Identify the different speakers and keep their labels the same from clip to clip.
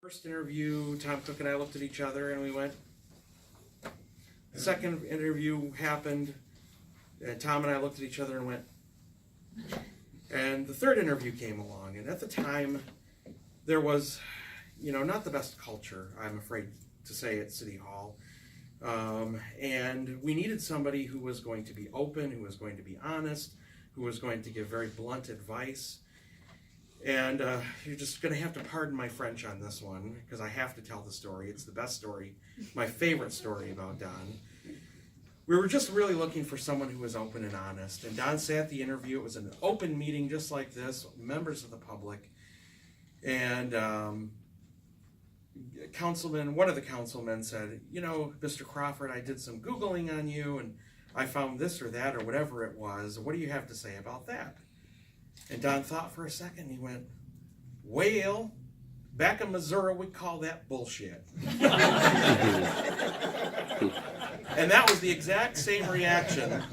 Speaker 1: First interview, Tom Cook and I looked at each other and we went. The second interview happened, and Tom and I looked at each other and went. And the third interview came along, and at the time, there was, not the best culture, I'm afraid to say, at City Hall. And we needed somebody who was going to be open, who was going to be honest, who was going to give very blunt advice. And you're just going to have to pardon my French on this one, because I have to tell the story. It's the best story, my favorite story about Don. We were just really looking for someone who was open and honest. And Don sat the interview. It was an open meeting just like this, members of the public. And one of the councilmen said, Mr. Crawford, I did some Googling on you, and I found this or that or whatever it was. What do you have to say about that? And Don thought for a second. He went, well, back in Missouri, we call that bullshit. And that was the exact same reaction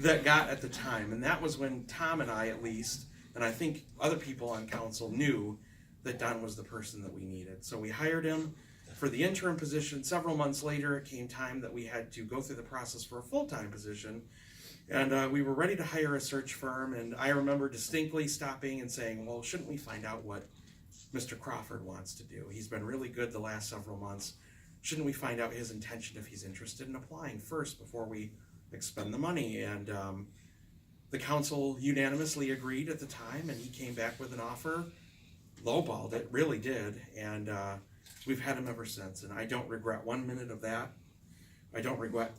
Speaker 1: that got at the time. And that was when Tom and I, at least, and I think other people on council knew that Don was the person that we needed. So we hired him for the interim position. Several months later, it came time that we had to go through the process for a full-time position. And we were ready to hire a search firm. And I remember distinctly stopping and saying, well, shouldn't we find out what Mr. Crawford wants to do? He's been really good the last several months. Shouldn't we find out his intention if he's interested in applying first before we expend the money? And the council unanimously agreed at the time, and he came back with an offer. Lowballed it, really did, and we've had him ever since. And I don't regret 1 minute of that. I don't regret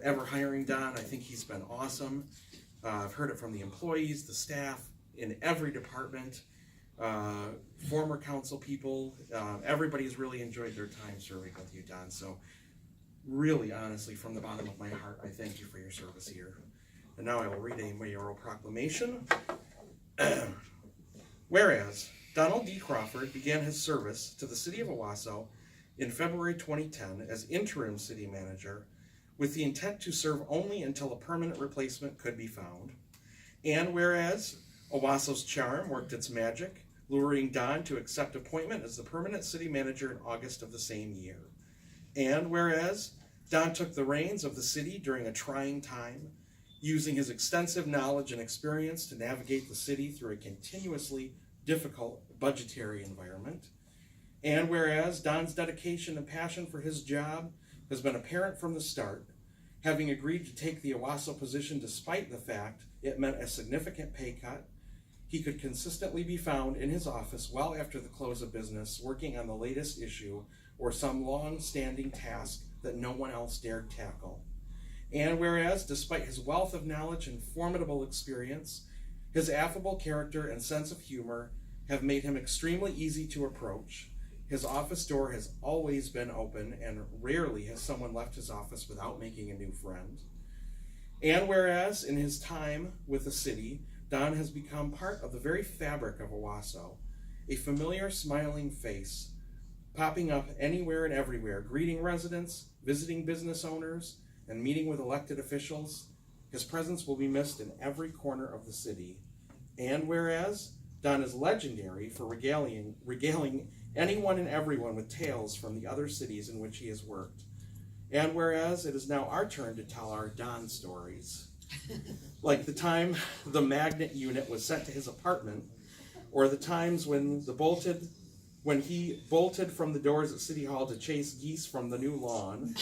Speaker 1: ever hiring Don. I think he's been awesome. I've heard it from the employees, the staff, in every department. Former council people, everybody's really enjoyed their time serving with you, Don. So really, honestly, from the bottom of my heart, I thank you for your service here. And now I will read a mayoral proclamation. Whereas Donald D. Crawford began his service to the city of Owosso in February 2010 as interim city manager with the intent to serve only until a permanent replacement could be found. And whereas Owosso's charm worked its magic, luring Don to accept appointment as the permanent city manager in August of the same year. And whereas Don took the reins of the city during a trying time, using his extensive knowledge and experience to navigate the city through a continuously difficult budgetary environment. And whereas Don's dedication and passion for his job has been apparent from the start, having agreed to take the Owosso position despite the fact it meant a significant pay cut, he could consistently be found in his office well after the close of business, working on the latest issue or some long-standing task that no one else dared tackle. And whereas, despite his wealth of knowledge and formidable experience, his affable character and sense of humor have made him extremely easy to approach, his office door has always been open, and rarely has someone left his office without making a new friend. And whereas, in his time with the city, Don has become part of the very fabric of Owosso, a familiar smiling face, popping up anywhere and everywhere, greeting residents, visiting business owners, and meeting with elected officials. His presence will be missed in every corner of the city. And whereas Don is legendary for regaling anyone and everyone with tales from the other cities in which he has worked. And whereas it is now our turn to tell our Don stories, like the time the magnet unit was sent to his apartment, or the times when he bolted from the doors at City Hall to chase geese from the new lawn,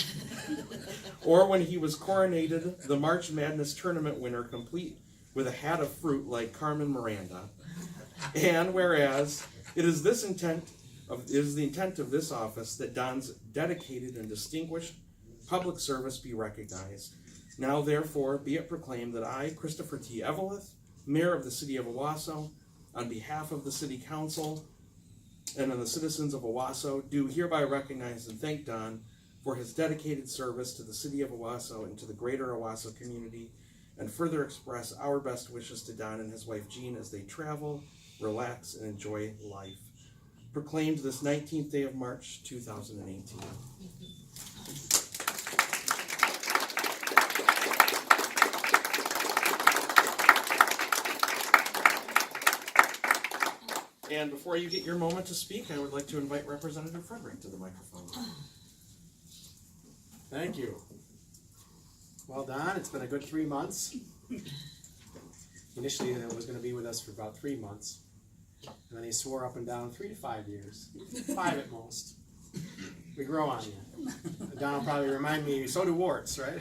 Speaker 1: or when he was coronated the March Madness tournament winner complete with a hat of fruit like Carmen Miranda. And whereas it is the intent of this office that Don's dedicated and distinguished public service be recognized. Now, therefore, be it proclaimed that I, Christopher T. Eveleth, Mayor of the City of Owosso, on behalf of the City Council and of the citizens of Owosso, do hereby recognize and thank Don for his dedicated service to the City of Owosso and to the greater Owosso community, and further express our best wishes to Don and his wife Jean as they travel, relax, and enjoy life. Proclaimed this 19th day of March, 2018. And before you get your moment to speak, I would like to invite Representative Frederick to the microphone.
Speaker 2: Thank you. Well, Don, it's been a good 3 months. Initially, it was going to be with us for about 3 months. And then he swore up and down 3 to 5 years. 5 at most. We grow on you. Don will probably remind me, so do warts, right?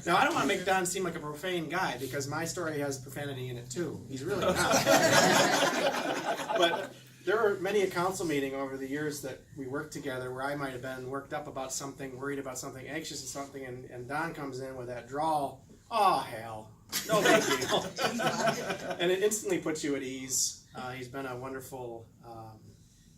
Speaker 2: Now, I don't want to make Don seem like a profane guy, because my story has profanity in it too. He's really not. But there were many a council meeting over the years that we worked together where I might have been worked up about something, worried about something, anxious about something, and Don comes in with that drawl, oh hell, no big deal. And it instantly puts you at ease. He's been a wonderful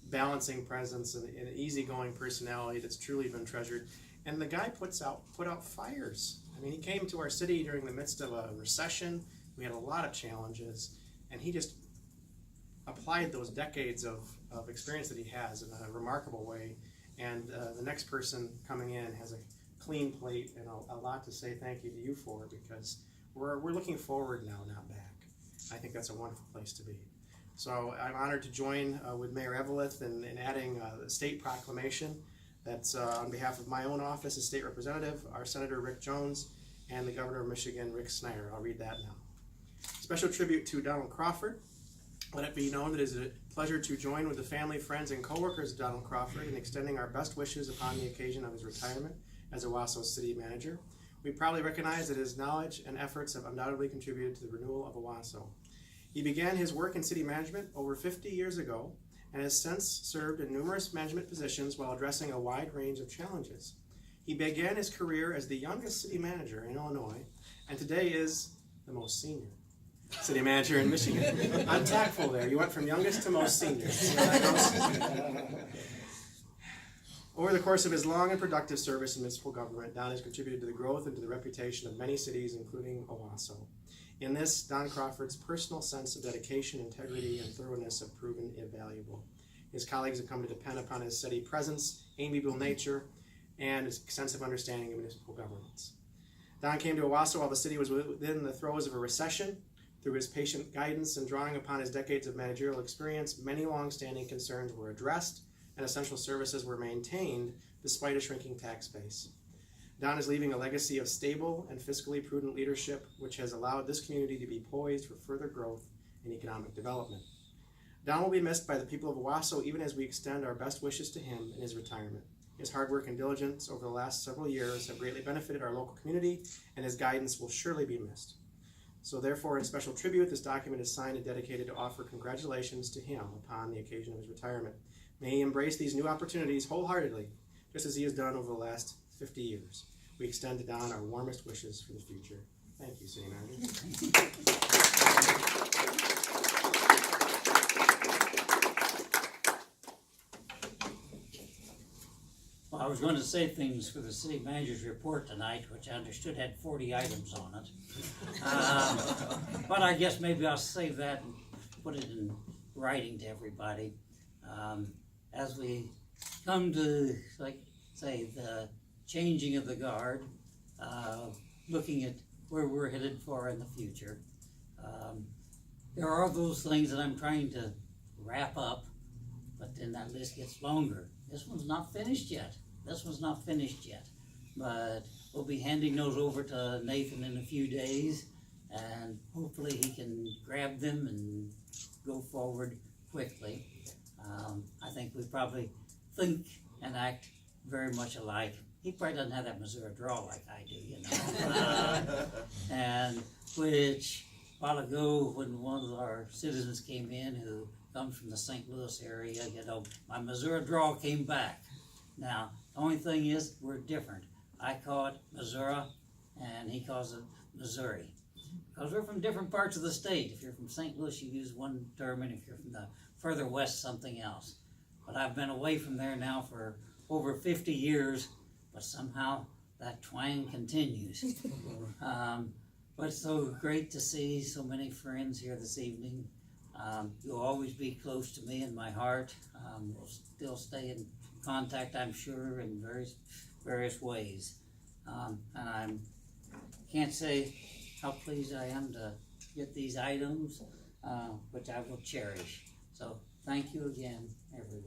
Speaker 2: balancing presence and an easygoing personality that's truly been treasured. And the guy put out fires. I mean, he came to our city during the midst of a recession. We had a lot of challenges, and he just applied those decades of experience that he has in a remarkable way. And the next person coming in has a clean plate and a lot to say thank you to you for, because we're looking forward now, not back. I think that's a wonderful place to be. So I'm honored to join with Mayor Eveleth in adding the state proclamation. That's on behalf of my own office as state representative, our Senator Rick Jones, and the Governor of Michigan, Rick Snyder. I'll read that now. Special tribute to Donald Crawford. Let it be known that it is a pleasure to join with the family, friends, and co-workers of Donald Crawford in extending our best wishes upon the occasion of his retirement as Owosso City Manager. We proudly recognize that his knowledge and efforts have undoubtedly contributed to the renewal of Owosso. He began his work in city management over 50 years ago and has since served in numerous management positions while addressing a wide range of challenges. He began his career as the youngest city manager in Illinois, and today is the most senior city manager in Michigan. I'm tactful there. You went from youngest to most senior. Over the course of his long and productive service in municipal government, Don has contributed to the growth and to the reputation of many cities, including Owosso. In this, Don Crawford's personal sense of dedication, integrity, and thoroughness have proven invaluable. His colleagues have come to depend upon his steady presence, amiable nature, and his extensive understanding of municipal governance. Don came to Owosso while the city was within the throes of a recession. Through his patient guidance and drawing upon his decades of managerial experience, many long-standing concerns were addressed and essential services were maintained despite a shrinking tax base. Don is leaving a legacy of stable and fiscally prudent leadership, which has allowed this community to be poised for further growth and economic development. Don will be missed by the people of Owosso even as we extend our best wishes to him in his retirement. His hard work and diligence over the last several years have greatly benefited our local community, and his guidance will surely be missed. So therefore, in special tribute, this document is signed and dedicated to offer congratulations to him upon the occasion of his retirement. May he embrace these new opportunities wholeheartedly, just as he has done over the last 50 years. We extend to Don our warmest wishes for the future. Thank you, City Manager.
Speaker 3: Well, I was going to say things for the city manager's report tonight, which I understood had 40 items on it. But I guess maybe I'll save that and put it in writing to everybody. As we come to, like, say, the changing of the guard, looking at where we're headed for in the future. There are those things that I'm trying to wrap up, but then that list gets longer. This one's not finished yet. But we'll be handing those over to Nathan in a few days, and hopefully he can grab them and go forward quickly. I think we probably think and act very much alike. He probably doesn't have that Missouri drawl like I do, you know. And which, a while ago, when one of our citizens came in who comes from the St. Louis area, you know, my Missouri drawl came back. Now, the only thing is, we're different. I call it Missouri, and he calls it Missouri. Because we're from different parts of the state. If you're from St. Louis, you use one term, and if you're from the further west, something else. But I've been away from there now for over 50 years, but somehow that twang continues. But it's so great to see so many friends here this evening. You'll always be close to me in my heart. We'll still stay in contact, I'm sure, in various ways. And I can't say how pleased I am to get these items. which I will cherish. So thank you again, everyone.